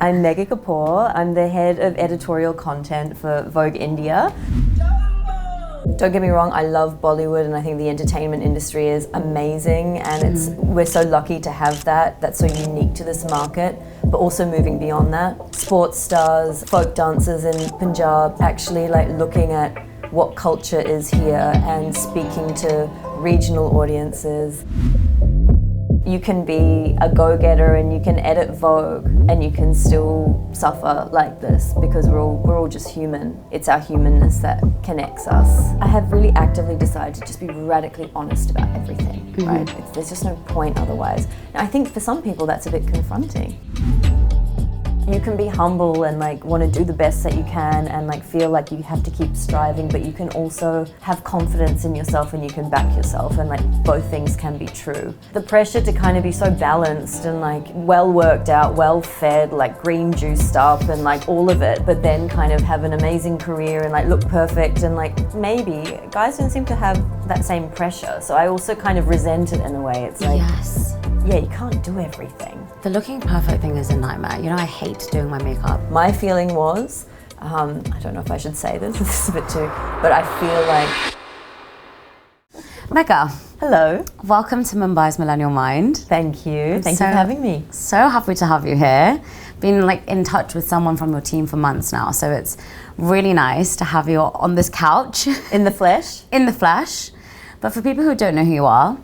I'm Megha Kapoor. I'm the head of editorial content for Vogue India. Don't get me wrong, I love Bollywood and I think the entertainment industry is amazing, and we're so lucky to have that. That's so unique to this market, but also moving beyond that. Sports stars, folk dancers in Punjab, actually like looking at what culture is here and speaking to regional audiences. You can be a go-getter and you can edit Vogue and you can still suffer like this because we're all just human. It's our humanness that connects us. I have really actively decided to just be radically honest about everything, right? There's just no point otherwise. And I think for some people that's a bit confronting. You can be humble and like want to do the best that you can and like feel like you have to keep striving, but you can also have confidence in yourself and you can back yourself, and like both things can be true. The pressure to kind of be so balanced and like well worked out, well fed, like green juiced up and like all of it, but then kind of have an amazing career and like look perfect, and like maybe guys don't seem to have that same pressure. So I also kind of resent it in a way. It's like, yes. Yeah, you can't do everything. The looking perfect thing is a nightmare. You know, I hate doing my makeup. My feeling was, I don't know if I should say this, this is a bit too, but I feel like... Megha. Hello. Welcome to Mumbai's Millennial Mind. Thank you. Thank you for having me. So happy to have you here. Been like in touch with someone from your team for months now, so it's really nice to have you on this couch. In the flesh? In the flesh. But for people who don't know who you are,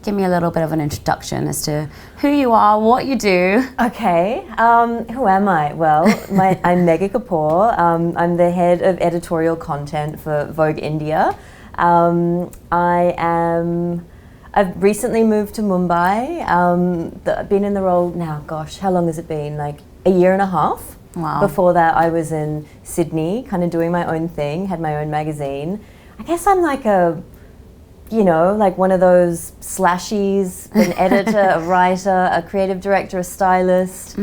give me a little bit of an introduction as to who you are, what you do. Okay, who am I? Well, I'm Megha Kapoor. I'm the head of editorial content for Vogue India. I've recently moved to Mumbai. I've been in the role now, gosh, how long has it been? Like a year and a half. Wow. Before that, I was in Sydney, kind of doing my own thing, had my own magazine. I guess I'm like like one of those slashies, an editor, a writer, a creative director, a stylist,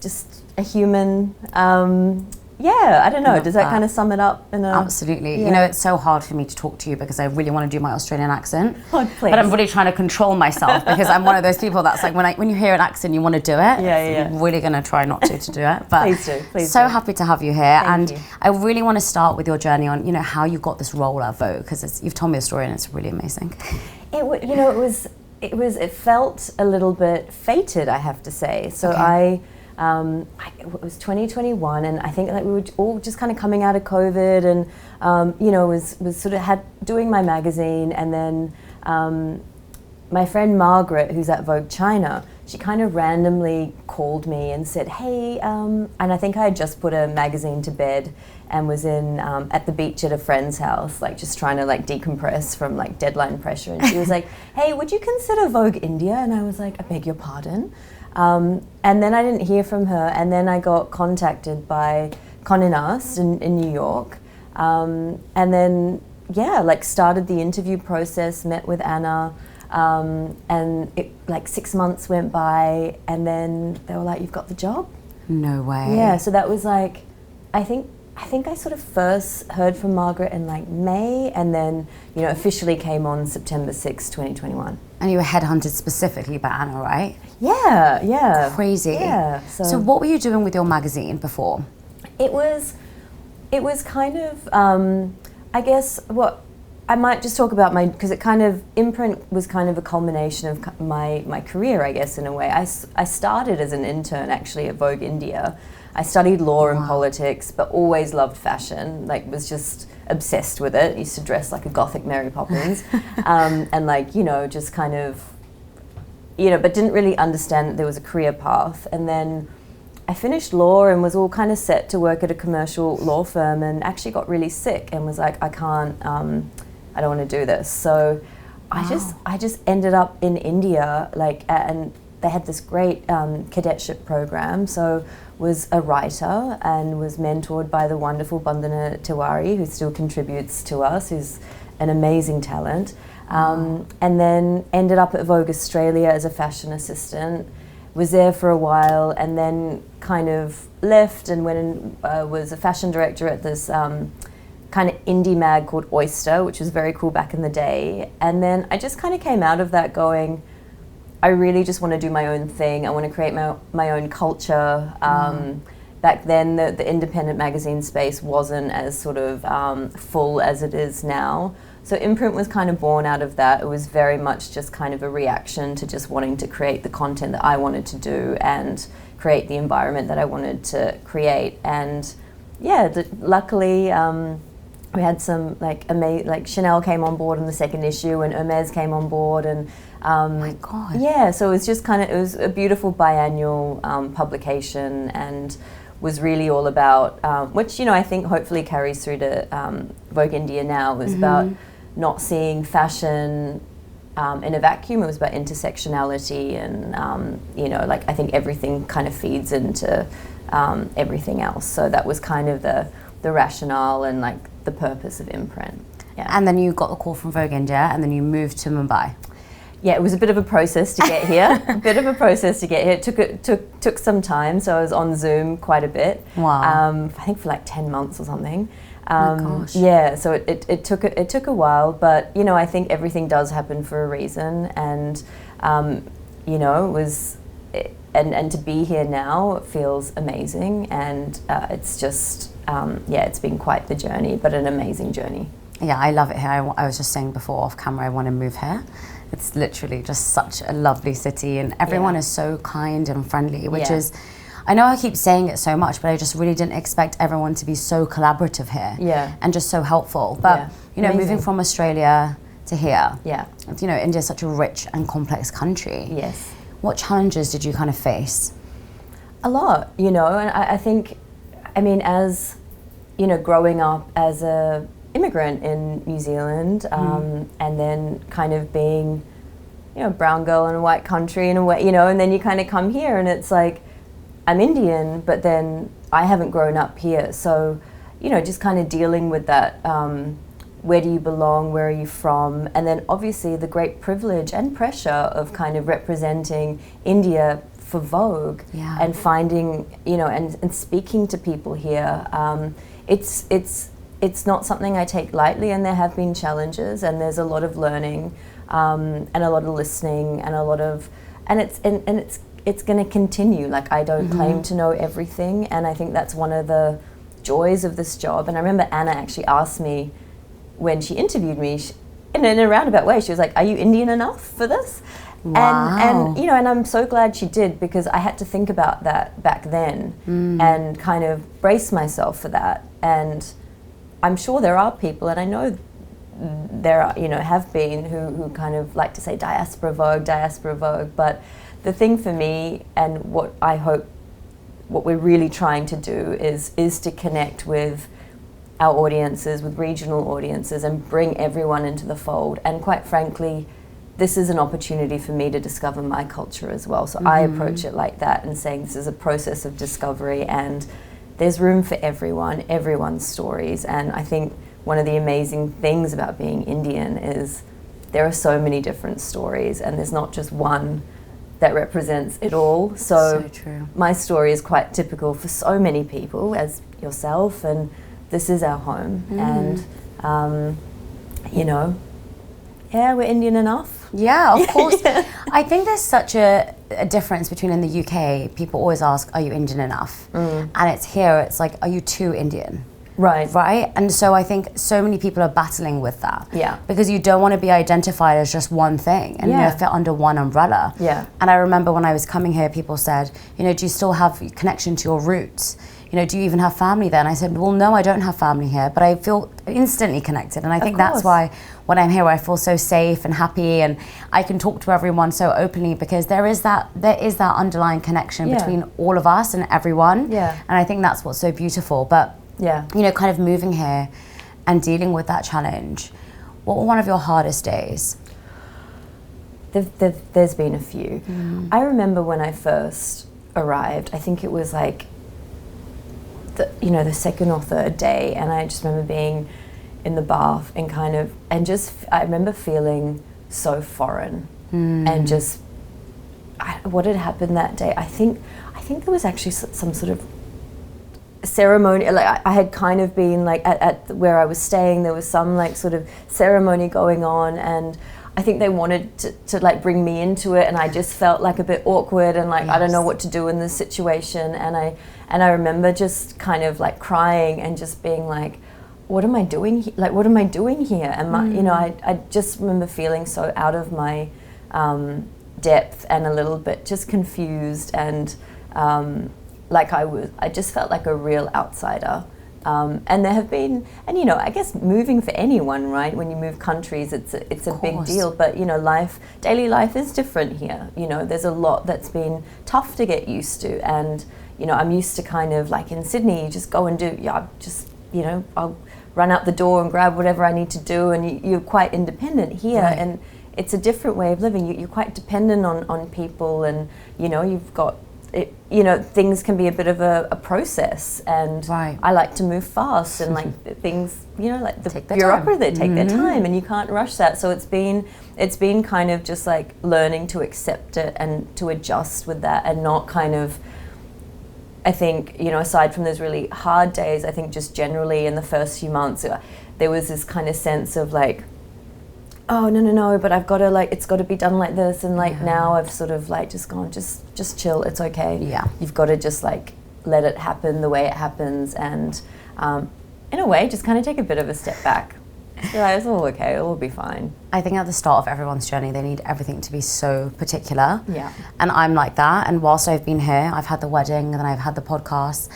just a human. I don't know. Does that kind of sum it up? Absolutely. Yeah. You know, it's so hard for me to talk to you because I really want to do my Australian accent. Oh, please. But I'm really trying to control myself because I'm one of those people that's like, when you hear an accent, you want to do it. Yeah. I'm really going to try not to do it. But Please do. So happy to have you here. Thank you. I really want to start with your journey on, how you got this role at Vogue, because you've told me a story and it's really amazing. It felt a little bit fated, I have to say. So Okay. it was 2021, and I think like we were all just kind of coming out of COVID, and was sort of doing my magazine, and then my friend Margaret, who's at Vogue China, she kind of randomly called me and said, "Hey," and I think I had just put a magazine to bed and was in at the beach at a friend's house, like just trying to like decompress from like deadline pressure, and she was like, "Hey, would you consider Vogue India?" And I was like, "I beg your pardon." And then I didn't hear from her, and then I got contacted by Condé Nast in New York, and then started the interview process, met with Anna, and it, like 6 months went by, and then they were like, "You've got the job." No way. Yeah, so that was like, I think I sort of first heard from Margaret in like May, and then officially came on September 6, 2021. And you were headhunted specifically by Anna, right? Yeah. Crazy. Yeah. So what were you doing with your magazine before? It was kind of, I guess what I might just talk about because it kind of, Imprint was kind of a culmination of my career, I guess, in a way. I started as an intern actually at Vogue India. I studied law and politics, but always loved fashion, like was just obsessed with it. Used to dress like a gothic Mary Poppins, and like, just kind of, but didn't really understand that there was a career path. And then I finished law and was all kind of set to work at a commercial law firm, and actually got really sick and was like, I don't want to do this. So I just ended up in India, and they had this great cadetship program. So was a writer and was mentored by the wonderful Bandana Tiwari, who still contributes to us, who's an amazing talent. And then ended up at Vogue Australia as a fashion assistant, was there for a while, and then kind of left and went and was a fashion director at this kind of indie mag called Oyster, which was very cool back in the day. And then I just kind of came out of that going, I really just want to do my own thing. I want to create my own culture. Back then, the independent magazine space wasn't as sort of full as it is now. So Imprint was kind of born out of that. It was very much just kind of a reaction to just wanting to create the content that I wanted to do and create the environment that I wanted to create. And yeah, luckily we had some like Chanel came on board in the second issue, and Hermes came on board, and my God. Yeah, so it was just kind of, it was a beautiful biannual publication, and was really all about, which, you know, I think hopefully carries through to Vogue India now, was about not seeing fashion in a vacuum. It was about intersectionality, and, you know, like I think everything kind of feeds into everything else. So that was kind of the rationale and like the purpose of Imprint. Yeah. And then you got the call from Vogue India, and then you moved to Mumbai. Yeah, it was a bit of a process to get here. It took some time, so I was on Zoom quite a bit. Wow. I think for like 10 months or something. Oh my gosh. Yeah, so it took a while, but you know, I think everything does happen for a reason, and you know, it was, and to be here now feels amazing, and it's just yeah, it's been quite the journey, but an amazing journey. Yeah, I love it here. I was just saying before off camera, I want to move here. It's literally just such a lovely city, and everyone is so kind and friendly, which is, I know I keep saying it so much, but I just really didn't expect everyone to be so collaborative here. Yeah. And just so helpful. But, you know, moving from Australia to here, you know, India's such a rich and complex country. Yes. What challenges did you kind of face? A lot, you know, and I think, I mean, as, you know, growing up as a immigrant in New Zealand, and then kind of being, you know, a brown girl in a white country in a way, you know, and then you kind of come here and it's like, I'm Indian, but then I haven't grown up here. So, you know, just kind of dealing with that, where do you belong, where are you from? And then obviously the great privilege and pressure of kind of representing India for Vogue, and finding, you know, and speaking to people here. It's not something I take lightly, and there have been challenges, and there's a lot of learning, and a lot of listening, and a lot of, and it's going to continue. Like, I don't claim to know everything, and I think that's one of the joys of this job. And I remember Anna actually asked me when she interviewed me, in a roundabout way, she was like, "Are you Indian enough for this?" Wow. And you know, and I'm so glad she did, because I had to think about that back then, and kind of brace myself for that. And I'm sure there are people, and I know there are, you know, have been who kind of like to say diaspora Vogue, but the thing for me, and what I hope, what we're really trying to do is to connect with our audiences, with regional audiences, and bring everyone into the fold. And quite frankly, this is an opportunity for me to discover my culture as well. So I approach it like that, and saying this is a process of discovery, and there's room for everyone's stories. And I think one of the amazing things about being Indian is there are so many different stories, and there's not just one that represents it all. So true. My story is quite typical for so many people, as yourself, and this is our home. And, you know, yeah, we're Indian enough. Yeah, of course. I think there's such a difference between, in the UK, people always ask, are you Indian enough? And it's here, it's like, are you too Indian? Right? And so I think so many people are battling with that. Yeah. Because you don't want to be identified as just one thing, and you know, fit under one umbrella. Yeah. And I remember when I was coming here, people said, you know, do you still have connection to your roots? You know, do you even have family there? And I said, well, no, I don't have family here, but I feel instantly connected. And I think that's why when I'm here, I feel so safe and happy, and I can talk to everyone so openly, because there is that underlying connection between all of us and everyone. Yeah. And I think that's what's so beautiful. But, you know, kind of moving here and dealing with that challenge, what were one of your hardest days? There's been a few. I remember when I first arrived, I think it was like, the second or third day, and I just remember being in the bath and kind of, and just, I remember feeling so foreign, and just, what had happened that day, I think there was actually some sort of ceremony, like I had kind of been like, at where I was staying, there was some like sort of ceremony going on, and I think they wanted to like bring me into it, and I just felt like a bit awkward and like I don't know what to do in this situation. And I remember just kind of like crying and just being like, what am I doing? Like, what am I doing here? And I just remember feeling so out of my depth and a little bit just confused, and like I just felt like a real outsider. And there have been, and I guess moving for anyone, right? When you move countries, it's a big deal. But daily life is different here. There's a lot that's been tough to get used to, and I'm used to kind of like in Sydney, you just go and do, I'll run out the door and grab whatever I need to do, and you're quite independent here, right. And it's a different way of living. You're quite dependent on people, and you've got. Things can be a bit of a process, and right. I like to move fast, and like things, like the bureaucracy, they take their time, and you can't rush that. So it's been kind of just like learning to accept it and to adjust with that, and not kind of. I think aside from those really hard days, I think just generally in the first few months, there was this kind of sense of like. Oh no! But I've got to it's got to be done like this, and now I've sort of like just gone, just chill. It's okay. Yeah. You've got to just like let it happen the way it happens, and in a way, just kind of take a bit of a step back. It's all okay. It will be fine. I think at the start of everyone's journey, they need everything to be so particular. Yeah. And I'm like that. And whilst I've been here, I've had the wedding, and then I've had the podcast,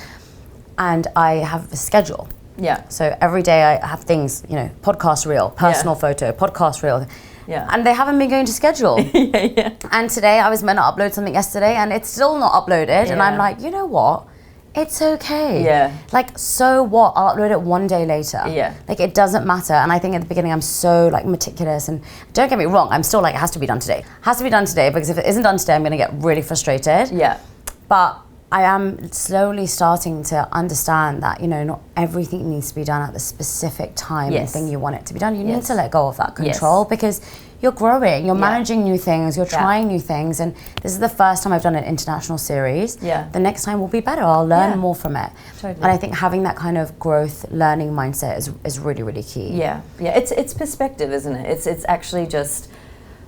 and I have a schedule. Yeah. So every day I have things, podcast reel, personal photo, podcast reel. Yeah. And they haven't been going to schedule. yeah. And today I was meant to upload something yesterday, and it's still not uploaded. Yeah. And I'm like, you know what? It's okay. Yeah. Like, so what? I'll upload it one day later. Yeah. Like, it doesn't matter. And I think at the beginning I'm so like meticulous, and don't get me wrong, I'm still like, it has to be done today. Has to be done today, because if it isn't done today, I'm gonna get really frustrated. Yeah. But I am slowly starting to understand that, not everything needs to be done at the specific time and thing you want it to be done. You need to let go of that control, because you're growing, you're managing new things, you're trying new things. And this is the first time I've done an international series. Yeah. The next time will be better. I'll learn more from it. Totally. And I think having that kind of growth, learning mindset is really, really key. Yeah. Yeah. It's perspective, isn't it? It's actually just,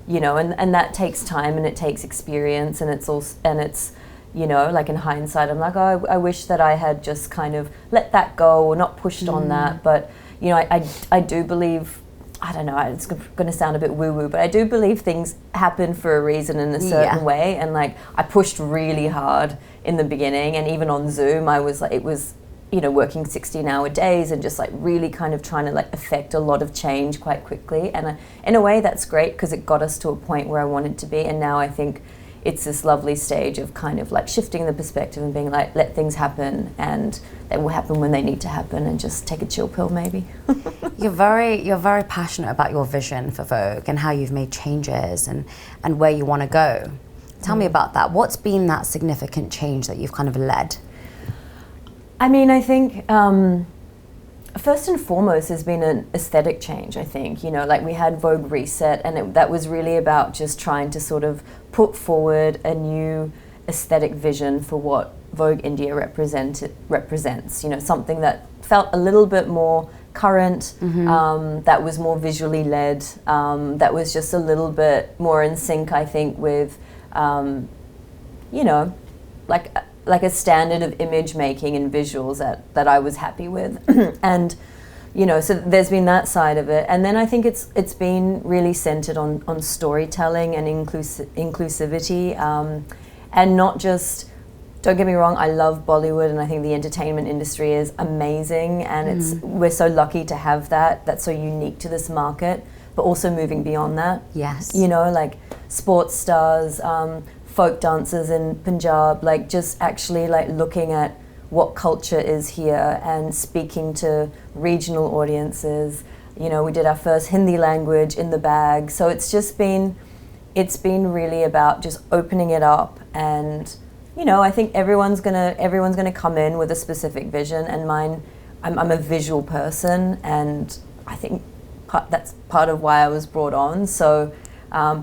and that takes time, and it takes experience, and it's like in hindsight, I'm like, oh, I wish that I had just kind of let that go or not pushed on that. But, I do believe, I don't know, it's going to sound a bit woo-woo, but I do believe things happen for a reason in a certain way. And like, I pushed really hard in the beginning, and even on Zoom, I was like, it was, working 16-hour days and just like really kind of trying to like affect a lot of change quite quickly. And in a way, that's great, because it got us to a point where I wanted to be. And now I think it's this lovely stage of kind of like shifting the perspective and being like, let things happen, and they will happen when they need to happen, and just take a chill pill maybe. You're very passionate about your vision for Vogue and how you've made changes and where you want to go. Tell me about that. What's been that significant change that you've kind of led? I mean, I think first and foremost has been an aesthetic change, I think. Like we had Vogue Reset, and that was really about just trying to sort of put forward a new aesthetic vision for what Vogue India represents. Something that felt a little bit more current, that was more visually led, that was just a little bit more in sync, I think, with, like a standard of image making and visuals that I was happy with. And so there's been that side of it, and then I think it's been really centered on storytelling and inclusivity, and not just, don't get me wrong, I love Bollywood, and I think the entertainment industry is amazing, and we're so lucky to have that's so unique to this market, but also moving beyond that. Yes. Like sports stars, folk dancers in Punjab, like just actually like looking at what culture is here and speaking to regional audiences. We did our first Hindi language in the bag. So it's been really about just opening it up, and I think everyone's gonna come in with a specific vision, and mine, I'm a visual person, and I think that's part of why I was brought on. So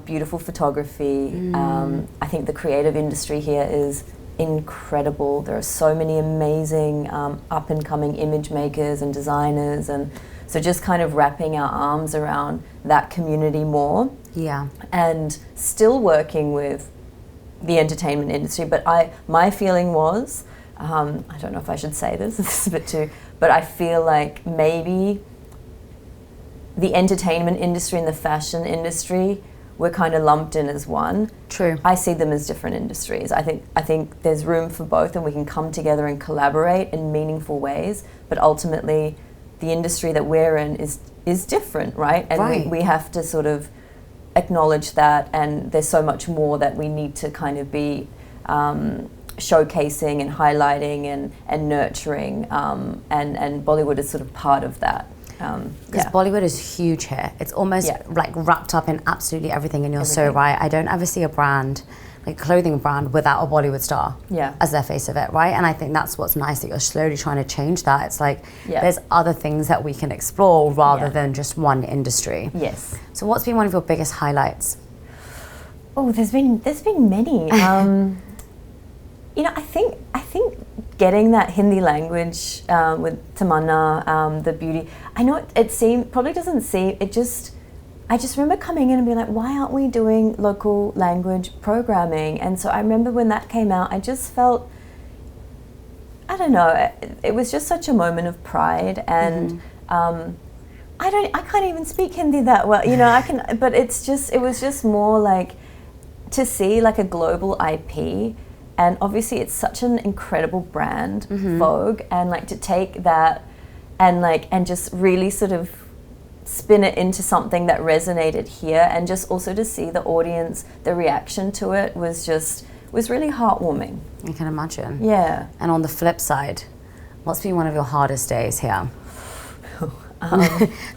beautiful photography. I think the creative industry here is incredible. There are so many amazing up and coming image makers and designers, and so just kind of wrapping our arms around that community more. Yeah. and still working with the entertainment industry. But my feeling was, I don't know if I should say this, this is a bit too, but I feel like maybe the entertainment industry and the fashion industry were kind of lumped in as one. True. I see them as different industries. I think there's room for both, and we can come together and collaborate in meaningful ways, but ultimately the industry that we're in is different, right? And right. we have to sort of acknowledge that, and there's so much more that we need to kind of be showcasing and highlighting and nurturing, and Bollywood is sort of part of that. Because Bollywood is huge here. It's almost like wrapped up in absolutely everything, and you're so right. I don't ever see a brand, like clothing brand, without a Bollywood star as their face of it, right? And I think that's what's nice, that you're slowly trying to change that. It's like there's other things that we can explore rather than just one industry. Yes. So what's been one of your biggest highlights? Oh, there's been many. You know, I think getting that Hindi language with Tamanna, the beauty. I know it probably doesn't seem. I just remember coming in and being like, why aren't we doing local language programming? And so I remember when that came out, I just felt, I don't know, it was just such a moment of pride. And I can't even speak Hindi that well, you know. I can, but it was just more like to see like a global IP. And obviously it's such an incredible brand, Vogue, and like to take that and just really sort of spin it into something that resonated here, and just also to see the audience, the reaction to it was really heartwarming. I can imagine. Yeah. And on the flip side, what's been one of your hardest days here?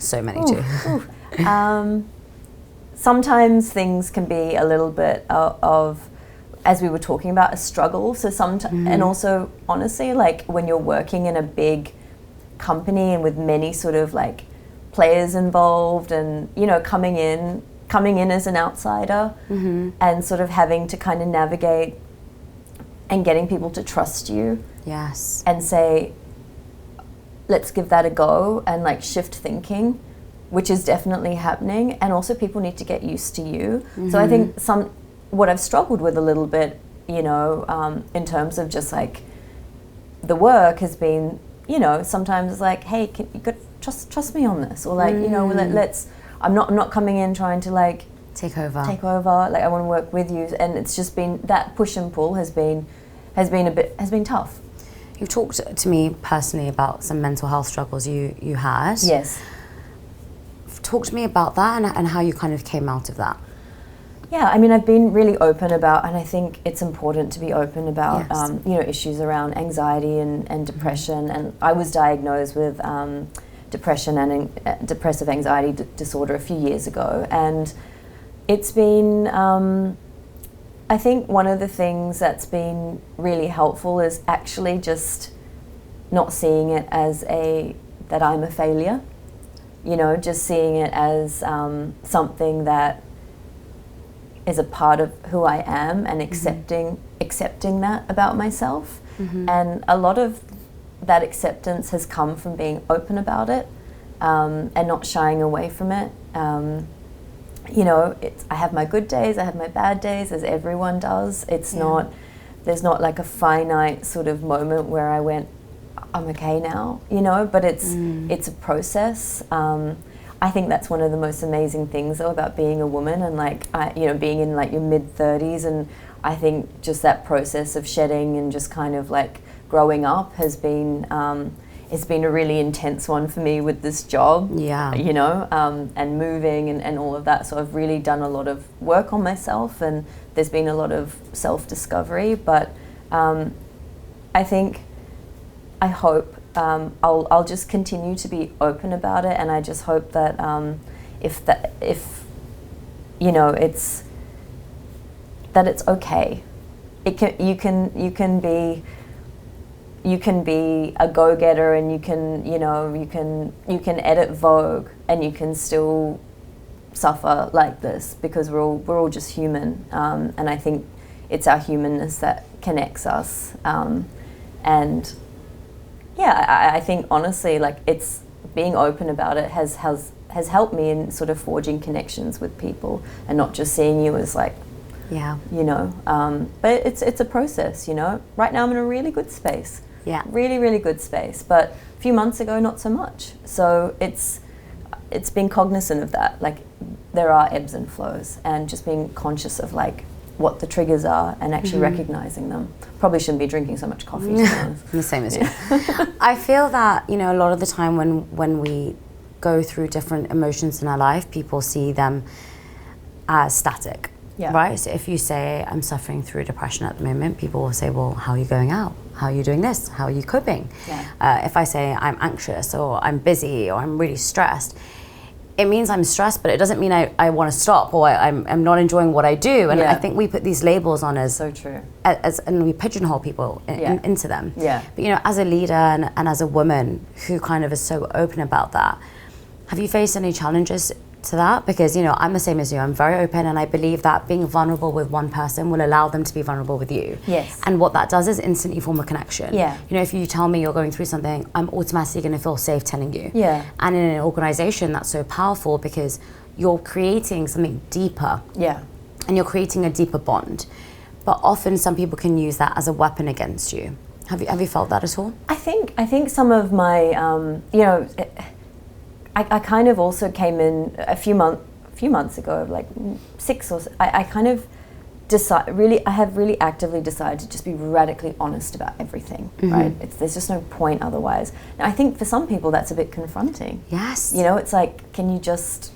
So many too. Sometimes things can be a little bit of, as we were talking about, a struggle. So and also honestly, like when you're working in a big company and with many sort of like players involved, and you know, coming in as an outsider, and sort of having to kind of navigate and getting people to trust you. Yes. And say, let's give that a go, and like shift thinking, which is definitely happening. And also people need to get used to you. So I think what I've struggled with a little bit, you know, in terms of just like the work has been, you know, sometimes it's like, hey, you could trust me on this, or like, you know, I'm not coming in trying to like take over. Like I want to work with you, and it's just been that push and pull has been tough. You've talked to me personally about some mental health struggles you had. Yes. Talk to me about that and how you kind of came out of that. Yeah, I mean, I've been really open about, and I think it's important to be open about, you know, issues around anxiety and depression. And I was diagnosed with depression and depressive anxiety disorder a few years ago. And it's been, I think one of the things that's been really helpful is actually just not seeing it as that I'm a failure. You know, just seeing it as something that is a part of who I am, and accepting that about myself. And a lot of that acceptance has come from being open about it, and not shying away from it. You know, I have my good days, I have my bad days, as everyone does. There's not like a finite sort of moment where I went, I'm okay now, you know, but it's a process. I think that's one of the most amazing things though about being a woman, and like, you know, being in like your mid-30s, and I think just that process of shedding and just kind of like growing up has been, it's been a really intense one for me with this job, you know, and moving and all of that. So I've really done a lot of work on myself, and there's been a lot of self-discovery, but I hope I'll just continue to be open about it, and I just hope that if you know, it's okay. You can be a go-getter, and you can edit Vogue, and you can still suffer like this, because we're all just human, and I think it's our humanness that connects us, and yeah, I think honestly, like, it's being open about it has helped me in sort of forging connections with people and not just seeing you as like, you know, but it's a process, you know. Right now I'm in a really good space. Yeah. Really, really good space. But a few months ago, not so much. So it's being cognizant of that. Like, there are ebbs and flows, and just being conscious of like what the triggers are and actually recognizing them. Probably shouldn't be drinking so much coffee, to be honest. The same as you. I feel that, you know, a lot of the time when we go through different emotions in our life, people see them as static. Yeah. Right? So if you say, I'm suffering through depression at the moment, people will say, well, how are you going out? How are you doing this? How are you coping? Yeah. If I say I'm anxious or I'm busy or I'm really stressed, it means I'm stressed, but it doesn't mean I want to stop or I'm not enjoying what I do. And I think we put these labels on as so true, and we pigeonhole people into them. Yeah. But you know, as a leader and as a woman who kind of is so open about that, have you faced any challenges to that? Because, you know, I'm the same as you. I'm very open, and I believe that being vulnerable with one person will allow them to be vulnerable with you. Yes. And what that does is instantly form a connection. Yeah. You know, if you tell me you're going through something, I'm automatically going to feel safe telling you. Yeah. And in an organization, that's so powerful because you're creating something deeper. Yeah. And you're creating a deeper bond. But often some people can use that as a weapon against you. Have you felt that at all? I think some of my, you know, I kind of also came in a few months ago, like 6 or so, I kind of I have really actively decided to just be radically honest about everything, right? There's just no point otherwise. Now, I think for some people that's a bit confronting. Yes. You know, it's like, can you just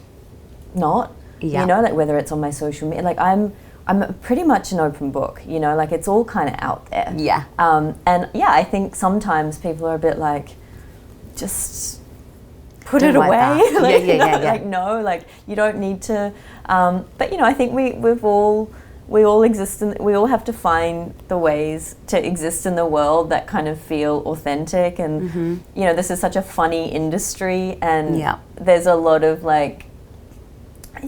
not? Yeah. You know, like whether it's on my social media, like I'm pretty much an open book, you know, like it's all kind of out there. Yeah. And yeah, I think sometimes people are a bit like, just put it away. Like, yeah. Like, no, like you don't need to. But you know, I think we all exist we all have to find the ways to exist in the world that kind of feel authentic. And you know, this is such a funny industry, and there's a lot of like,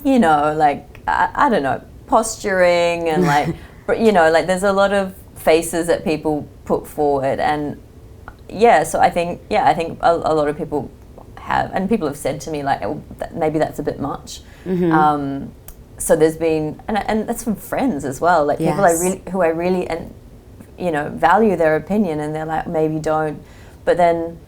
you know, like I don't know, posturing and like, you know, like there's a lot of faces that people put forward, and so I think a lot of people have, and people have said to me like, oh, maybe that's a bit much. So there's been, and that's from friends as well, like people who I really and you know value their opinion, and they're like, maybe don't. But then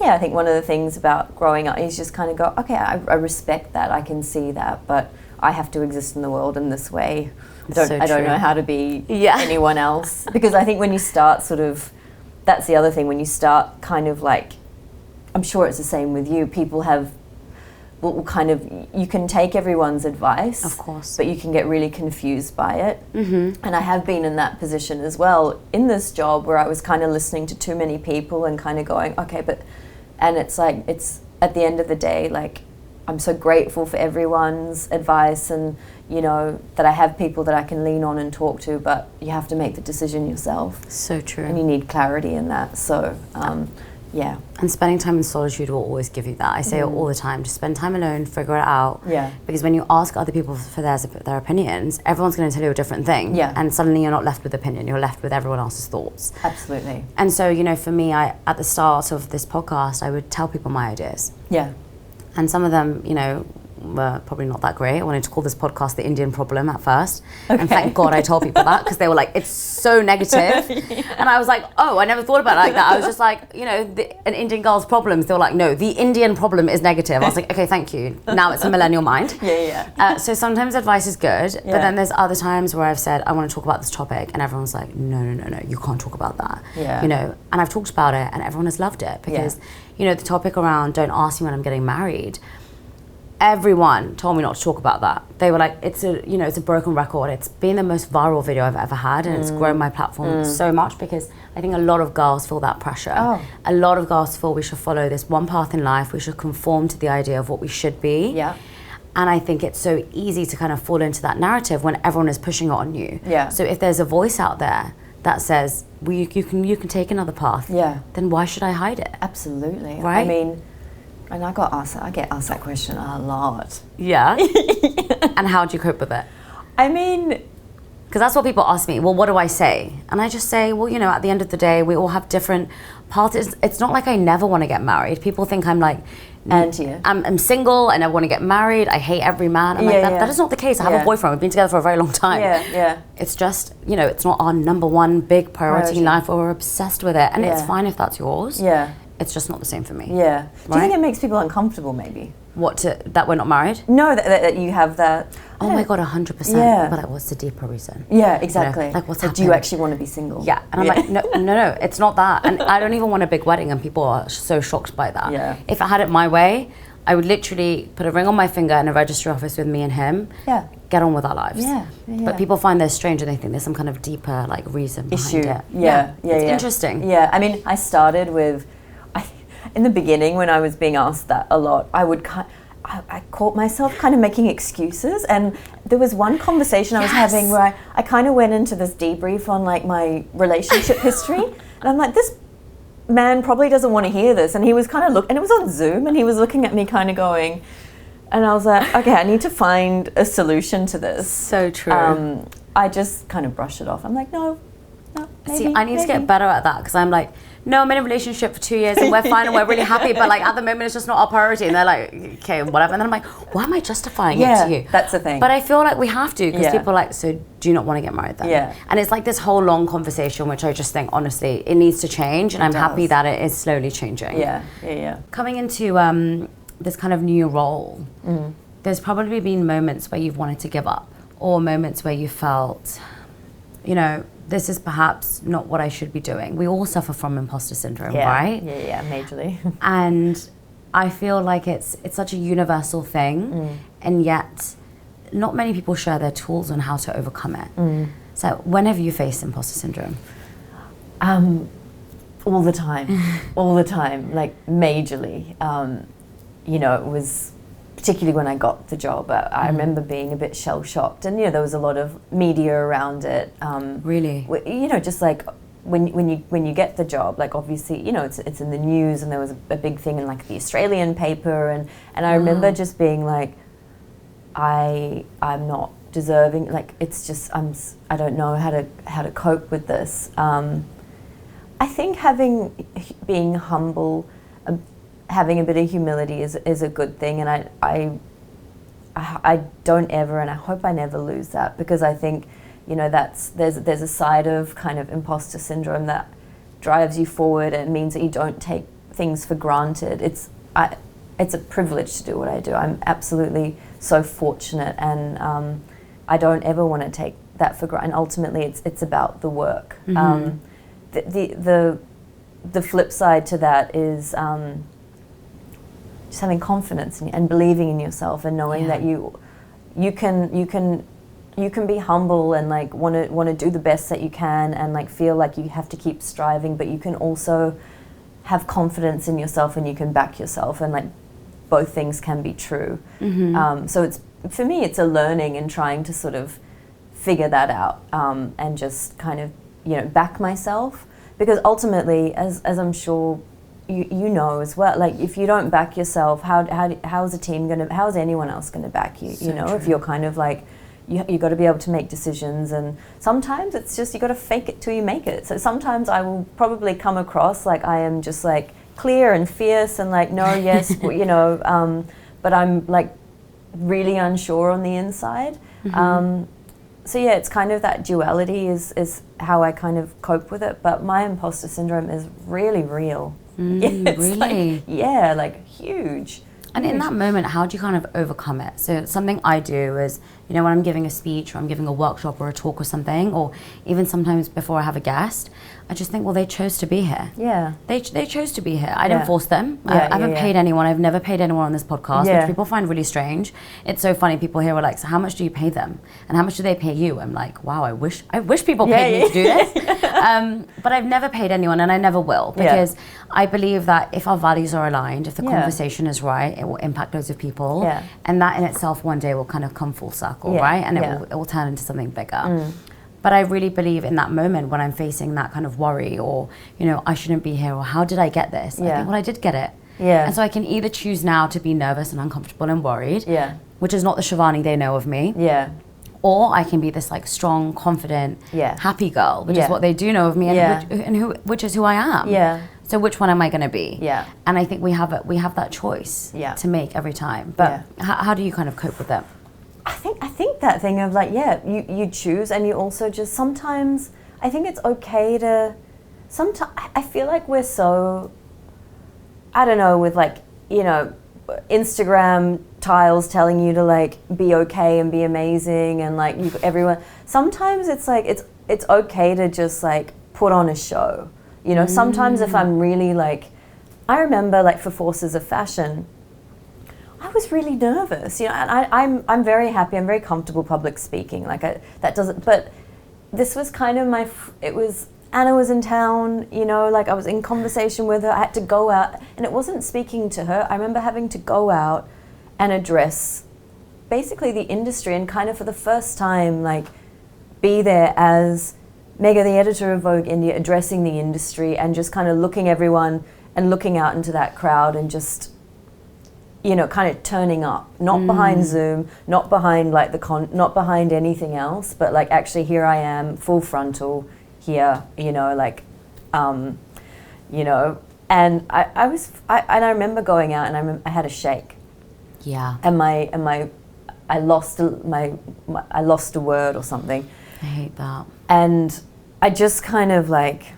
I think one of the things about growing up is just kind of go, okay, I respect that, I can see that, but I have to exist in the world in this way. I don't know how to be anyone else. Because I think when you start sort of, that's the other thing, when you start kind of like, I'm sure it's the same with you, people will kind of, you can take everyone's advice, of course, but you can get really confused by it. And I have been in that position as well in this job, where I was kind of listening to too many people and kind of going, okay, and it's like, it's at the end of the day, like, I'm so grateful for everyone's advice, and you know that I have people that I can lean on and talk to, but you have to make the decision yourself. So true. And you need clarity in that. So yeah. And spending time in solitude will always give you that. I say it all the time, just spend time alone, figure it out. Yeah. Because when you ask other people for their opinions, everyone's going to tell you a different thing. Yeah. And suddenly you're not left with opinion, you're left with everyone else's thoughts. Absolutely. And so, you know, for me, at the start of this podcast, I would tell people my ideas. Yeah. And some of them, you know, were probably not that great. I wanted to call this podcast The Indian Problem at first. Okay. And thank God I told people that, because they were like, it's so negative. And I was like, oh, I never thought about it like that. I was just like, you know, an Indian girl's problems. They were like, no, the Indian problem is negative. I was like, okay, thank you. Now it's a millennial mind. So sometimes advice is good, but then there's other times where I've said, I want to talk about this topic, and everyone's like, no, you can't talk about that. Yeah. You know, and I've talked about it, and everyone has loved it, because, you know, the topic around don't ask me when I'm getting married, everyone told me not to talk about that. They were like, it's a broken record. It's been the most viral video I've ever had, and it's grown my platform so much, because I think a lot of girls feel that pressure. A lot of girls feel we should follow this one path in life, we should conform to the idea of what we should be. Yeah. And I think it's so easy to kind of fall into that narrative when everyone is pushing it on you. Yeah. So if there's a voice out there that says, well, you can take another path, then why should I hide it? Absolutely. Right? I mean, and I get asked that question a lot. Yeah. And how do you cope with it? I mean, Because that's what people ask me, well, what do I say? And I just say, well, you know, at the end of the day, we all have different parts. It's not like I never want to get married. People think I'm like, I'm single, I never want to get married, I hate every man. I'm like, that is not the case. I have a boyfriend, we've been together for a very long time. It's just, you know, it's not our number one big priority in life, or we're obsessed with it. And it's fine if that's yours. It's just not the same for me. Do you think it makes people uncomfortable, maybe? That we're not married? No, that you have that. Oh my God, 100%. But like, what's the deeper reason? Exactly. You know, like, what's happening? Do you actually want to be single? Yeah. And I'm like, no, it's not that. And I don't even want a big wedding, and people are so shocked by that. If I had it my way, I would literally put a ring on my finger in a registry office with me and him. Get on with our lives. But people find this strange, and they think there's some kind of deeper like reason behind it. It's interesting. I mean, I started with, in the beginning when I was being asked that a lot, I caught myself kind of making excuses, and there was one conversation I was having where I kind of went into this debrief on like my relationship history, and I'm like, this man probably doesn't want to hear this, and he was kind of and it was on Zoom, and he was looking at me kind of going, and I was like, okay, I need to find a solution to this. So true. I just kind of brushed it off. I'm like, no, maybe, See, I need to get better at that, because I'm like, no, I'm in a relationship for 2 years and we're fine and we're really happy, but like at the moment it's just not our priority. And they're like, okay, whatever. And then I'm like, why am I justifying it to you? That's the thing. But I feel like we have to, because people are like, so do you not want to get married then? And it's like this whole long conversation, which I just think, honestly, it needs to change. And I'm happy that it is slowly changing. Coming into this kind of new role, there's probably been moments where you've wanted to give up, or moments where you felt, you know, this is perhaps not what I should be doing. We all suffer from imposter syndrome, right? Majorly. And I feel like it's such a universal thing, and yet not many people share their tools on how to overcome it. So when have you faced imposter syndrome? All the time, like majorly. You know, it was particularly when I got the job. I remember being a bit shell-shocked, and you know, there was a lot of media around it. Really? You know, just like when you get the job, like obviously, you know, it's in the news, and there was a big thing in like the Australian paper, and I remember just being like, I'm not deserving. Like it's just I don't know how to cope with this. I think being humble. Having a bit of humility is a good thing, and I don't ever, and I hope I never lose that, because I think, you know, there's a side of kind of imposter syndrome that drives you forward, and it means that you don't take things for granted. It's a privilege to do what I do. I'm absolutely so fortunate, and I don't ever want to take that for granted. And ultimately, it's about the work. The flip side to that is just having confidence and believing in yourself, and knowing that you can be humble and like want to do the best that you can, and like feel like you have to keep striving, but you can also have confidence in yourself, and you can back yourself, and like both things can be true. So it's, for me, it's a learning and trying to sort of figure that out, and just kind of, you know, back myself, because ultimately, as I'm sure you know as well, like if you don't back yourself, how's a team gonna, how's anyone else gonna back you? You know, true. If you're kind of like, you got to be able to make decisions, and sometimes it's just you got to fake it till you make it. So sometimes I will probably come across like I am just like clear and fierce and like no, yes, you know, but I'm like really unsure on the inside. So yeah, it's kind of that duality is how I kind of cope with it. But my imposter syndrome is really real. It's really? Like huge. And in that moment, how do you kind of overcome it? So something I do is, you know, when I'm giving a speech or I'm giving a workshop or a talk or something, or even sometimes before I have a guest, I just think, well, they chose to be here. Yeah. They chose to be here. I didn't force them. I haven't paid anyone. I've never paid anyone on this podcast, which people find really strange. It's so funny. People here are like, so how much do you pay them? And how much do they pay you? I'm like, wow, I wish people paid me to do this. But I've never paid anyone, and I never will, because I believe that if our values are aligned, if the conversation is right, it will impact loads of people. And that in itself one day will kind of come full circle, right? And it will turn into something bigger. But I really believe in that moment when I'm facing that kind of worry, or, you know, I shouldn't be here, or how did I get this? I think, well, I did get it. And so I can either choose now to be nervous and uncomfortable and worried, which is not the Shivani they know of me. or I can be this like strong, confident, happy girl, which is what they do know of me, which is who I am. Yeah. So which one am I going to be? Yeah. And I think we have that choice to make every time. But how do you kind of cope with it? I think that thing of like, you choose, and you also just sometimes, I think it's okay to, sometimes, I feel like we're so, I don't know, with like, you know, Instagram tiles telling you to like be okay and be amazing and like everyone, sometimes it's like, it's okay to just like put on a show. You know, sometimes if I'm really like, I remember like for Forces of Fashion, I was really nervous, you know, and I'm very happy, I'm very comfortable public speaking, like that doesn't, but this was kind of it was, Anna was in town, you know, like I was in conversation with her, I had to go out, and it wasn't speaking to her, I remember having to go out and address basically the industry and kind of for the first time, like be there as Megha, the editor of Vogue India, addressing the industry and just kind of looking everyone and looking out into that crowd and just, you know, kind of turning up, not behind Zoom, not behind like not behind anything else, but like actually here I am, full frontal here, you know, like, you know, and I remember going out and I had a shake. Yeah. And I lost a word or something. I hate that. And I just kind of like,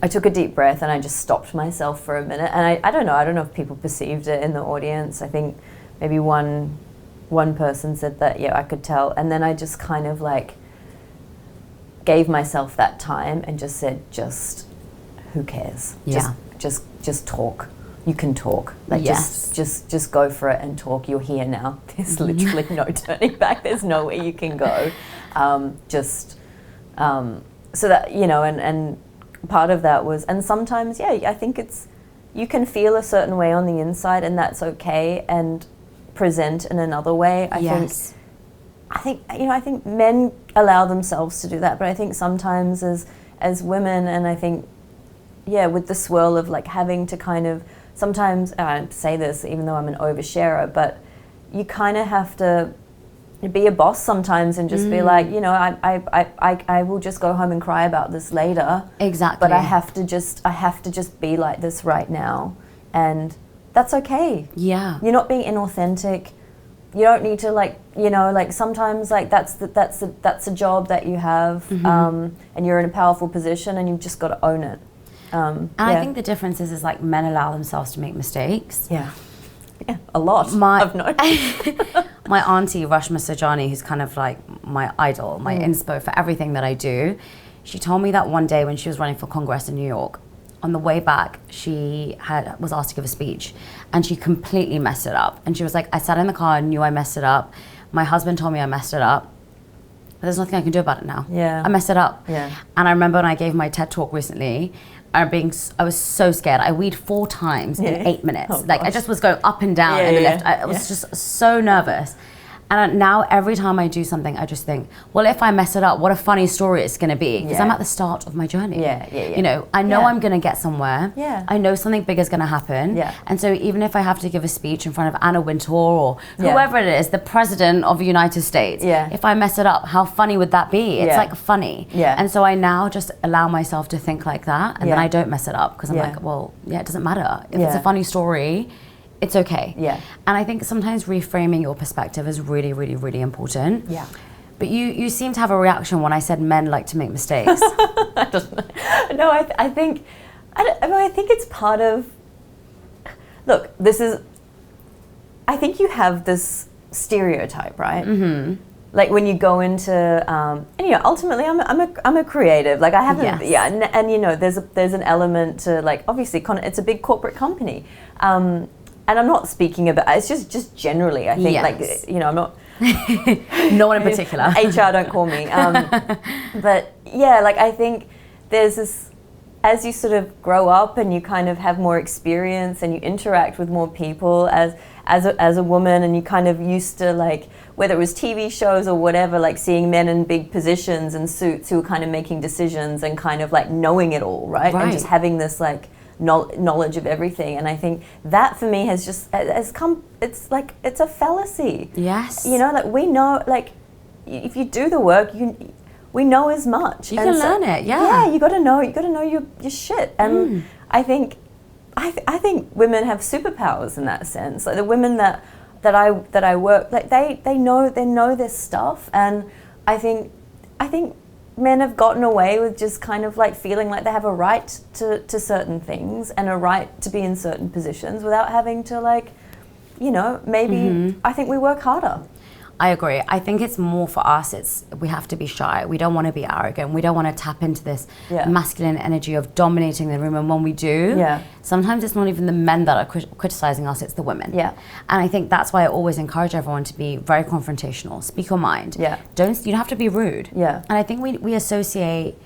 I took a deep breath and I just stopped myself for a minute. And I don't know if people perceived it in the audience. I think maybe one person said that, yeah, I could tell. And then I just kind of like gave myself that time and just said, just who cares? Yeah. Just talk. You can talk. Like just go for it and talk. You're here now. There's literally no turning back. There's nowhere you can go. So that, you know, and part of that was, and sometimes, I think you can feel a certain way on the inside and that's okay, and present in another way. I think men allow themselves to do that, but I think sometimes as women, and I think, with the swirl of like having to kind of, sometimes, I say this even though I'm an oversharer, but you kind of have to be a boss sometimes and just be like, you know, I will just go home and cry about this later. Exactly. But I have to just be like this right now, and that's okay. Yeah. You're not being inauthentic. You don't need to like, you know, like sometimes like that's a job that you have, and you're in a powerful position and you've just got to own it. And I think the difference is like men allow themselves to make mistakes. Yeah, a lot. I've noticed. My auntie Rashma Sajani, who's kind of like my idol, my inspo for everything that I do, she told me that one day when she was running for Congress in New York, on the way back, she was asked to give a speech, and she completely messed it up. And she was like, I sat in the car and knew I messed it up. My husband told me I messed it up. But there's nothing I can do about it now. Yeah. I messed it up. Yeah. And I remember when I gave my TED talk recently, I was so scared. I weed 4 times in 8 minutes. Oh, like, I just was going up and down in the lift. I was just so nervous. And now every time I do something, I just think, well, if I mess it up, what a funny story it's going to be. Because I'm at the start of my journey. You know, I know I'm going to get somewhere. I know something big is going to happen. And so even if I have to give a speech in front of Anna Wintour or whoever it is, the president of the United States, if I mess it up, how funny would that be? It's like funny. And so I now just allow myself to think like that, and then I don't mess it up because I'm like, well, it doesn't matter. If it's a funny story, it's okay. And I think sometimes reframing your perspective is really, really, really important. But you seem to have a reaction when I said men like to make mistakes. I think it's part of, look, I think you have this stereotype, right? Like when you go into, and you know, ultimately I'm a creative. Like I haven't, and you know, there's an element to like, obviously it's a big corporate company. And I'm not speaking about, it's just generally, I think, like, you know, I'm not... No one in particular. HR, don't call me. But yeah, like I think there's this, as you sort of grow up and you kind of have more experience and you interact with more people as a woman, and you kind of used to like, whether it was TV shows or whatever, like seeing men in big positions and suits who were kind of making decisions and kind of like knowing it all, right? And just having this like knowledge of everything. And I think that for me has come, it's like, it's a fallacy. Yes. You know, like we know, like if you do the work, we know as much. You can learn it, yeah. Yeah, you got to know your shit. And I think women have superpowers in that sense. Like the women that I work, like they know their stuff, and I think men have gotten away with just kind of like feeling like they have a right to certain things and a right to be in certain positions without having to, like, you know, maybe I think we work harder. I agree. I think it's more for us, we have to be shy. We don't want to be arrogant. We don't want to tap into this masculine energy of dominating the room. And when we do, sometimes it's not even the men that are criticizing us, it's the women. Yeah. And I think that's why I always encourage everyone to be very confrontational, speak your mind. Yeah. You don't have to be rude. Yeah. And I think we associate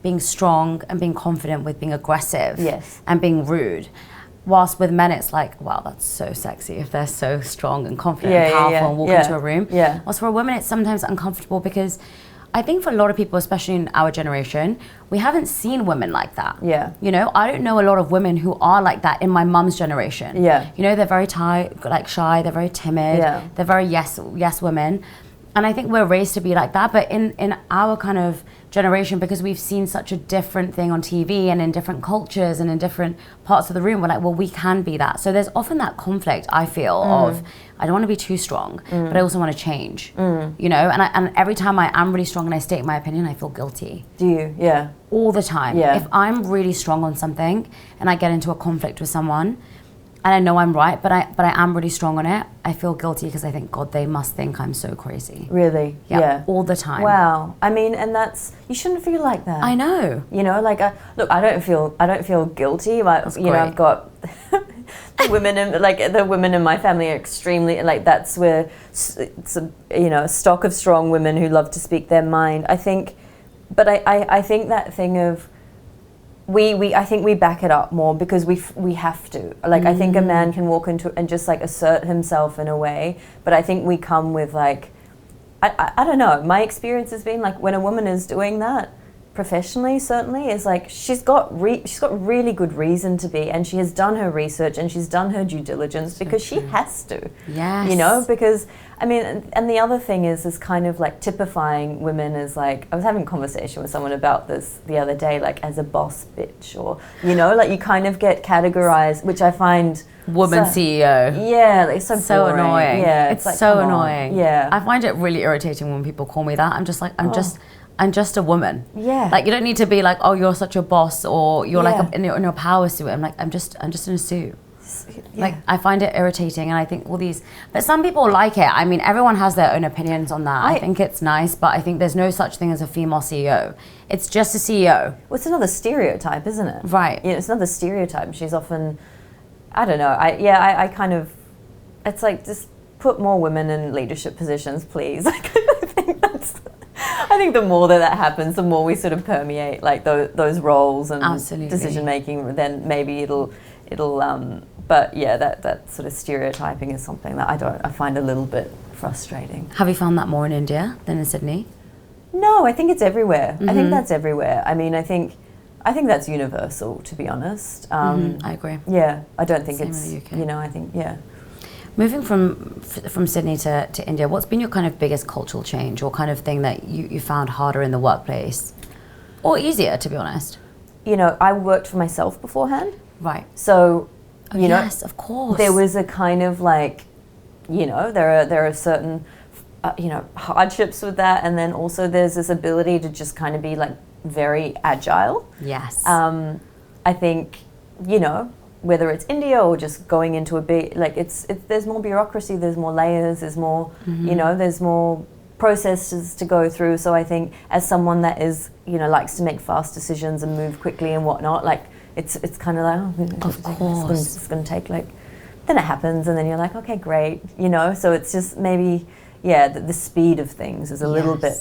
being strong and being confident with being aggressive and being rude. Whilst with men, it's like, wow, that's so sexy if they're so strong and confident and powerful and walk into a room. Yeah. Whilst for a woman, it's sometimes uncomfortable because I think for a lot of people, especially in our generation, we haven't seen women like that. Yeah. You know, I don't know a lot of women who are like that in my mum's generation. Yeah. You know, they're very shy, they're very timid, they're very yes women. And I think we're raised to be like that, but in our kind of generation, because we've seen such a different thing on TV and in different cultures and in different parts of the room, we're like, well, we can be that. So there's often that conflict, I feel, of I don't want to be too strong, but I also want to change, you know? And every time I am really strong and I state my opinion, I feel guilty. Do you? Yeah. All the time. Yeah. If I'm really strong on something and I get into a conflict with someone, and I know I'm right, but I am really strong on it, I feel guilty because I think, God, they must think I'm so crazy. Really? Yeah. All the time. Wow. I mean, and you shouldn't feel like that. I know. You know, like, look, I don't feel guilty. Like, you know, I've got the women in my family are extremely, like, that's where it's a stock of strong women who love to speak their mind. I think, but I think that thing of, I think we back it up more because we have to. Like, I think a man can walk into and just like assert himself in a way, but I think we come with like, I don't know. My experience has been like when a woman is doing that professionally, certainly, is like she's got really good reason to be, and she has done her research and she's done her due diligence because she has to. Yes. You know, because I mean, and the other thing is kind of like typifying women as like, I was having a conversation with someone about this the other day, like as a boss bitch, or, you know, like you kind of get categorized, which I find woman CEO. Yeah, like so boring. Annoying. Yeah, it's like, so annoying. Yeah. I find it really irritating when people call me that. I'm just like, I'm just a woman. Yeah. Like, you don't need to be like, oh, you're such a boss, or you're like in your power suit. I'm like, I'm just in a suit. Like, I find it irritating, and I think all these, but some people like it. I mean, everyone has their own opinions on that. I think it's nice, but I think there's no such thing as a female CEO. It's just a CEO. Well, it's another stereotype, isn't it? Right. Yeah, it's another stereotype. She's often, I don't know. I kind of, it's like, just put more women in leadership positions, please. I think the more that happens, the more we sort of permeate like those roles and decision making. Then maybe it'll. But yeah, that sort of stereotyping is something that I find a little bit frustrating. Have you found that more in India than in Sydney? No, I think it's everywhere. I think that's everywhere. I mean, I think that's universal, to be honest. I agree. Yeah, I don't think Same it's, with the UK. you know, I think, yeah. Moving from Sydney to India, what's been your kind of biggest cultural change, or kind of thing that you found harder in the workplace? Or easier, to be honest? You know, I worked for myself beforehand. Right. So, you know, yes, of course. There was a kind of like, you know, there are certain, you know, hardships with that, and then also there's this ability to just kind of be like very agile. Yes. I think, you know, whether it's India or just going into a big, like there's more bureaucracy, there's more layers, there's more, you know, there's more processes to go through. So I think as someone that is, you know, likes to make fast decisions and move quickly and whatnot, like it's kind of like, of course, it's going to take like, then it happens, and then you're like, okay, great, you know. So it's just maybe, yeah, the speed of things is a little bit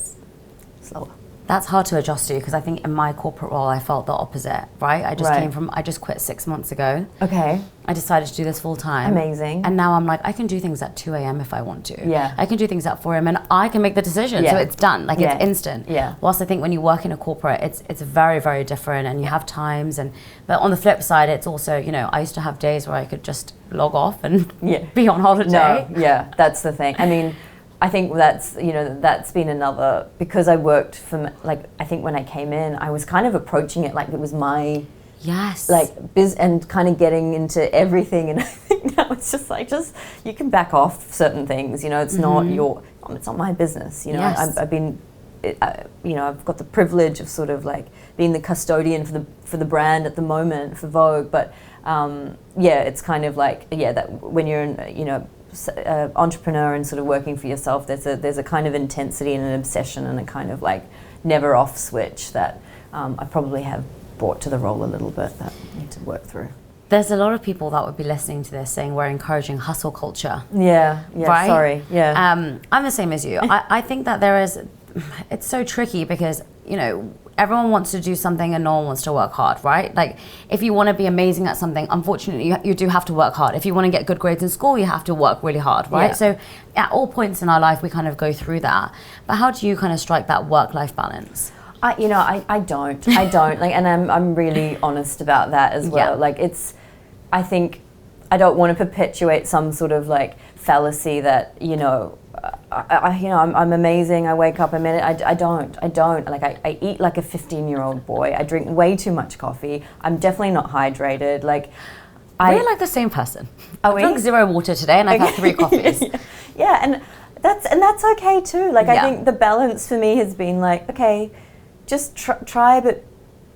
slower. That's hard to adjust to, because I think in my corporate role I felt the opposite, right? I just quit 6 months ago. Okay. I decided to do this full time. Amazing. And now I'm like, I can do things at 2 a.m. if I want to. Yeah. I can do things at 4 a.m. and I can make the decision. So it's done. Like it's instant. Yeah. Whilst I think when you work in a corporate, it's very, very different, and you have times. But on the flip side, it's also, you know, I used to have days where I could just log off and be on holiday. No, yeah, that's the thing. I mean, I think that's, you know, that's been another, because I worked for, like, I think when I came in, I was kind of approaching it like it was my, like, and kind of getting into everything. And I think now it's just like, you can back off certain things, you know, it's not it's not my business, you know. I've been, you know, I've got the privilege of sort of like being the custodian for the brand at the moment for Vogue, but it's kind of like, that when you're, you know, entrepreneur and sort of working for yourself, there's a kind of intensity and an obsession and a kind of like never off switch that I probably have brought to the role a little bit that I need to work through. There's a lot of people that would be listening to this saying we're encouraging hustle culture. Yeah, right? Sorry, yeah. I'm the same as you. I think that it's so tricky because, you know, everyone wants to do something and no one wants to work hard, right? Like, if you want to be amazing at something, unfortunately, you do have to work hard. If you want to get good grades in school, you have to work really hard, right? Yeah. So at all points in our life, we kind of go through that. But how do you kind of strike that work-life balance? I don't. Like, and I'm really honest about that as well. Yeah. Like, I think I don't want to perpetuate some sort of like fallacy that, you know, I'm amazing. I wake up a minute. I don't. Like, I eat like a 15-year-old boy. I drink way too much coffee. I'm definitely not hydrated. Like, we're like the same person. I drank 0 water today, and I've had 3 coffees. Yeah, and that's okay too. Like, I think the balance for me has been like, okay, just try, but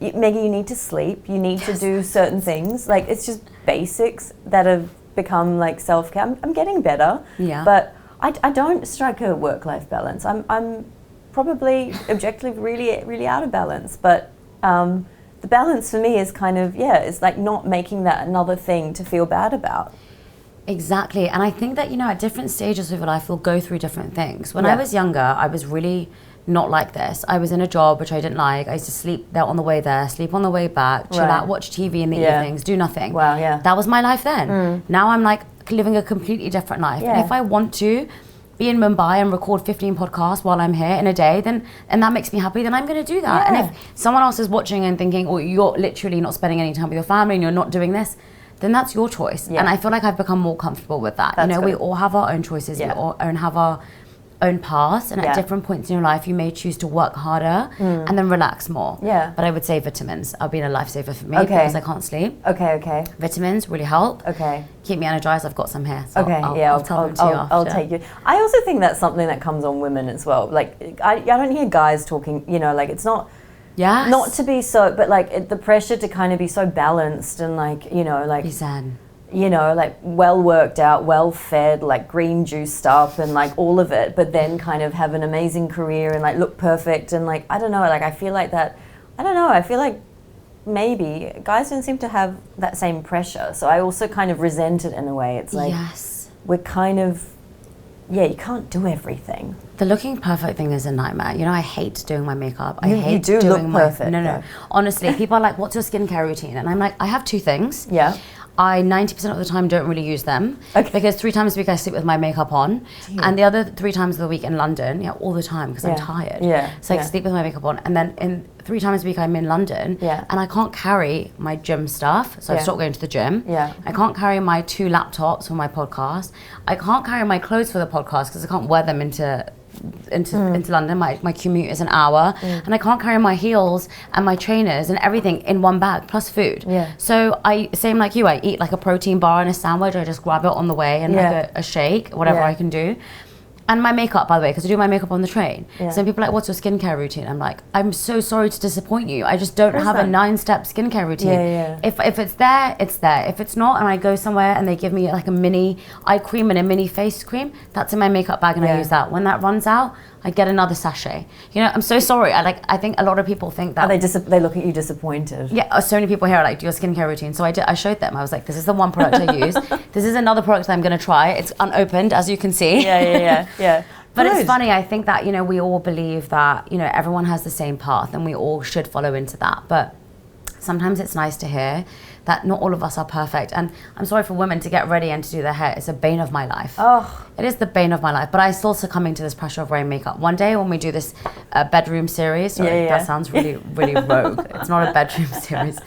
Megha, you need to sleep. You need to do certain things. Like, it's just basics that have become like self-care. I'm getting better. Yeah, but I don't strike a work-life balance. I'm probably objectively really out of balance. But the balance for me is kind of, it's like not making that another thing to feel bad about. Exactly. And I think that, you know, at different stages of your life, we'll go through different things. When I was younger, I was really not like this. I was in a job which I didn't like. I used to sleep there on the way there, sleep on the way back, chill out, watch TV in the evenings, do nothing. Wow, yeah. That was my life then. Now I'm like living a completely different life. And if I want to be in Mumbai and record 15 podcasts while I'm here in a day, and that makes me happy, then I'm going to do that. And if someone else is watching and thinking, oh, you're literally not spending any time with your family and you're not doing this, then that's your choice. And I feel like I've become more comfortable with that. That's we all have our own choices. We all have our own paths, and at different points in your life you may choose to work harder and then relax more. But I would say vitamins have been a lifesaver for me because I can't sleep. Okay. Vitamins really help. Keep me energized. I've got some here. So I'll tell them to you after. I'll take you. I also think that's something that comes on women as well. Like, I don't hear guys talking, you know, like, it's not not to be so, but like the pressure to kind of be so balanced and like, you know, like be zen. You know, like well worked out, well fed, like green juiced up and like all of it, but then kind of have an amazing career and like look perfect and like, I don't know, like I feel like that, I feel like maybe guys don't seem to have that same pressure. So I also kind of resent it in a way. It's like, we're kind of, you can't do everything. The looking perfect thing is a nightmare. You know, I hate doing my makeup. I hate doing look perfect. No. Honestly, people are like, what's your skincare routine? And I'm like, I have 2 things. Yeah. I 90% of the time don't really use them because 3 times a week I sleep with my makeup on, and the other 3 times of the week in London, all the time because I'm tired. So I sleep with my makeup on, and then in 3 times a week I'm in London, and I can't carry my gym stuff, so I've stopped going to the gym. I can't carry my 2 laptops for my podcast. I can't carry my clothes for the podcast because I can't wear them into London. My commute is an hour, and I can't carry my heels and my trainers and everything in one bag plus food. So same like you, I eat like a protein bar and a sandwich. I just grab it on the way and like a shake, whatever I can do. And my makeup, by the way, because I do my makeup on the train. Some people are like, what's your skincare routine? I'm like, I'm so sorry to disappoint you. I just don't have a 9-step skincare routine. If it's there, it's there. If it's not, and I go somewhere and they give me like a mini eye cream and a mini face cream, that's in my makeup bag and I use that. When that runs out, I get another sachet. You know, I'm so sorry. I think a lot of people think that. They look at you disappointed. Yeah, so many people here are like, do your skincare routine. So I showed them. I was like, this is the one product I use. This is another product that I'm going to try. It's unopened, as you can see. Yeah. But it's funny, I think that, you know, we all believe that, you know, everyone has the same path and we all should follow into that. But sometimes it's nice to hear that not all of us are perfect. And I'm sorry for women to get ready and to do their hair. It's a bane of my life. Oh. It is the bane of my life. But I still succumbing to this pressure of wearing makeup. One day when we do this bedroom series, sorry, that sounds really, really rogue. It's not a bedroom series.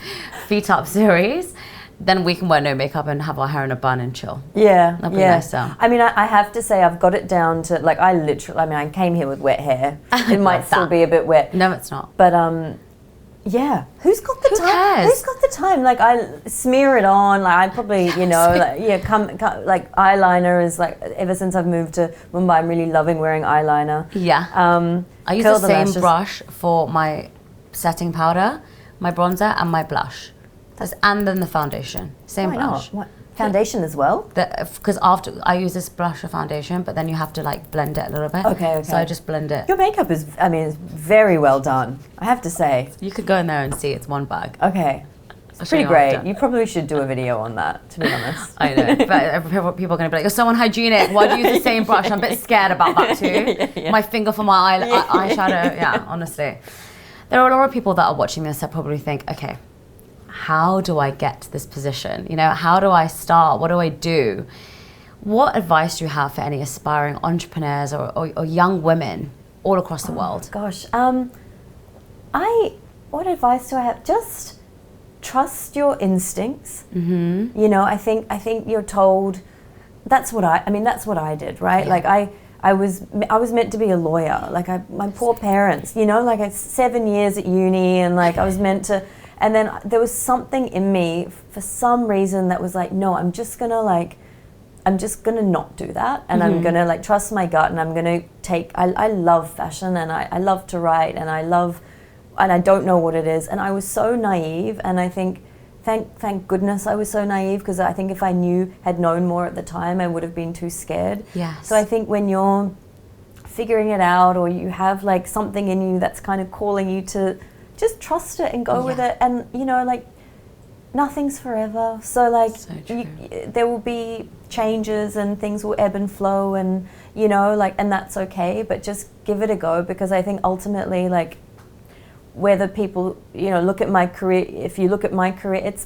Feet up series. Then we can wear no makeup and have our hair in a bun and chill. Yeah, that'd be nice. So. I mean, I have to say, I've got it down to, like, I came here with wet hair. It might still be a bit wet. No, it's not. But, yeah, who's got the time? Cares? Who's got the time? Like, I smear it on. Like, I probably, you know, like eyeliner is like, ever since I've moved to Mumbai, I'm really loving wearing eyeliner. Yeah. I use the same brush for my setting powder, my bronzer, and my blush. And then the foundation. Same blush. What? Foundation as well? Because after I use this blush or foundation, but then you have to like blend it a little bit. Okay. So I just blend it. Your makeup is, I mean, it's very well done, I have to say. You could go in there and see it's one bag. Okay. It's pretty great. You probably should do a video on that, to be honest. I know, but people are going to be like, you're so unhygienic. Why do you use the same brush? I'm a bit scared about that too. Yeah. My finger for my eyeshadow. Yeah, honestly. There are a lot of people that are watching this that probably think, okay, how do I get to this position? You know, how do I start? What do I do? What advice do you have for any aspiring entrepreneurs or young women all across the world? Gosh, what advice do I have? Just trust your instincts. Mm-hmm. You know, I think you're told. That's what I did, right? Yeah. Like I was meant to be a lawyer. Like my poor parents, you know, like I 7 years at uni, and like I was meant to. And then there was something in me for some reason that was like, no, I'm just gonna not do that, and I'm gonna like trust my gut, and I'm gonna take. I love fashion, and I love to write, and I don't know what it is, and I was so naive, and I think, thank goodness I was so naive, because I think if I had known more at the time, I would have been too scared. Yes. So I think when you're figuring it out, or you have like something in you that's kind of calling you to. Just trust it and go with it, and you know, like nothing's forever. So like there will be changes and things will ebb and flow, and you know, like, and that's okay. But just give it a go, because I think ultimately, like, whether people, you know, look at my career. If you look at my career, it's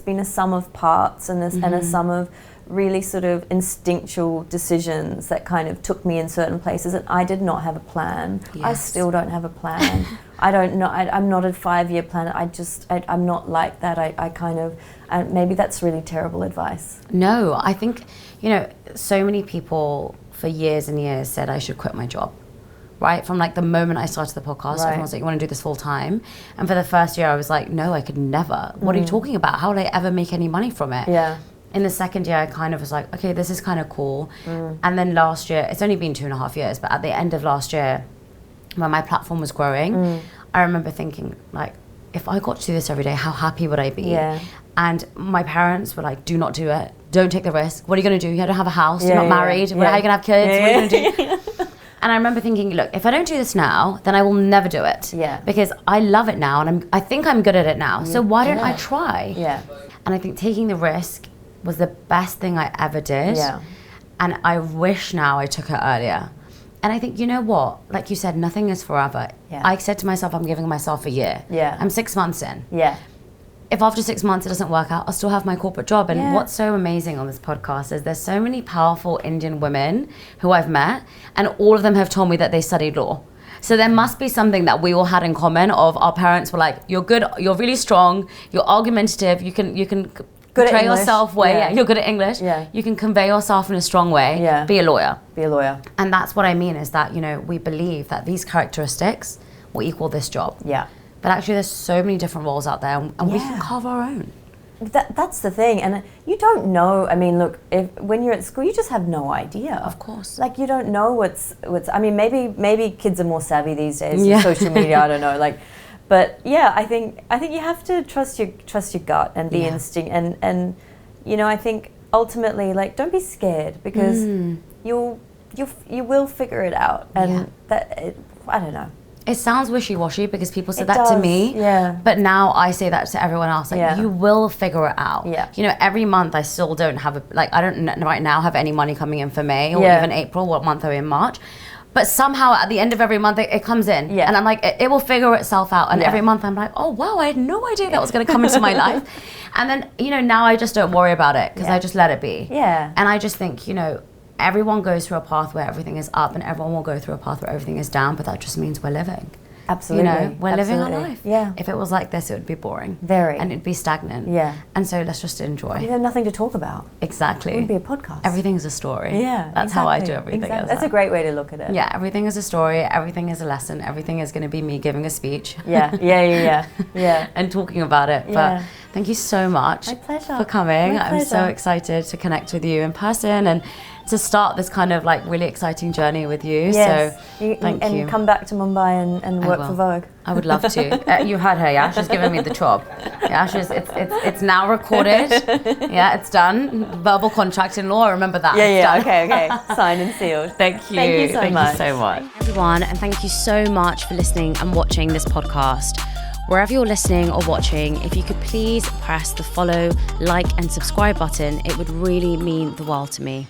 been a sum of parts and a sum of really sort of instinctual decisions that kind of took me in certain places, and I did not have a plan. Yes. I still don't have a plan. I don't know. I'm not a 5-year plan. I'm not like that. I kind of, maybe that's really terrible advice. No, I think, you know, so many people for years and years said I should quit my job. Right? From like the moment I started the podcast, everyone was like, you want to do this full time? And for the first year I was like, no, I could never. What are you talking about? How would I ever make any money from it? Yeah. In the second year, I kind of was like, okay, this is kind of cool. And then last year, it's only been 2.5 years, but at the end of last year, when my platform was growing, I remember thinking, like, if I got to do this every day, how happy would I be? Yeah. And my parents were like, do not do it. Don't take the risk. What are you going to do? You don't have a house. You're not married. How are you going to have kids? What are you going to do? And I remember thinking, look, if I don't do this now, then I will never do it. Yeah. Because I love it now, and I think I'm good at it now. So why don't I try? Yeah. And I think taking the risk was the best thing I ever did. Yeah. And I wish now I took it earlier. And I think, you know what? Like you said, nothing is forever. Yeah. I said to myself, I'm giving myself a year. Yeah. I'm 6 months in. Yeah. If after 6 months it doesn't work out, I'll still have my corporate job. And what's so amazing on this podcast is there's so many powerful Indian women who I've met, and all of them have told me that they studied law. So there must be something that we all had in common of our parents were like, you're good, you're really strong, you're argumentative, you can portray yourself well. Yeah, you're good at English. Yeah. You can convey yourself in a strong way. Yeah. Be a lawyer. Be a lawyer. And that's what I mean is that, you know, we believe that these characteristics will equal this job. Yeah. But actually there's so many different roles out there, and we can carve our own. That's the thing, and you don't know. I mean, look, when you're at school, you just have no idea. Of course. Like, you don't know what's. I mean, maybe kids are more savvy these days with social media. I don't know. Like, but yeah, I think you have to trust your gut and be instinct, and you know, I think ultimately, like, don't be scared, because you will figure it out, and I don't know. It sounds wishy-washy because people said that to me, but now I say that to everyone else. Like, you will figure it out. Yeah. You know, every month I still don't have I don't right now have any money coming in for May or even April. What month are we in? March? But somehow at the end of every month it comes in. Yeah. And I'm like, it will figure itself out. And every month I'm like, oh wow, I had no idea that was going to come into my life. And then, you know, now I just don't worry about it because I just let it be. Yeah. And I just think, you know, everyone goes through a path where everything is up and everyone will go through a path where everything is down, but that just means we're living. Absolutely. You know, we're living our life. Yeah. If it was like this, it would be boring. Very. And it'd be stagnant. Yeah. And so let's just enjoy. You have nothing to talk about. Exactly. It would be a podcast. Everything's a story. Yeah. That's how I do everything. Exactly. That's a great way to look at it. Yeah, everything is a story, everything is a lesson, everything is going to be me giving a speech. Yeah. And talking about it. But thank you so much for coming. I'm so excited to connect with you in person and to start this kind of like really exciting journey with you. Yes. So thank you. And come back to Mumbai and work for Vogue. I would love to. You heard her, yeah? She's giving me the job. Yeah, it's now recorded. Yeah, it's done. Verbal contract in law, remember that. Okay. Signed and sealed. Thank you. Thank you so much. Hi, everyone, and thank you so much for listening and watching this podcast. Wherever you're listening or watching, if you could please press the follow, like, and subscribe button, it would really mean the world to me.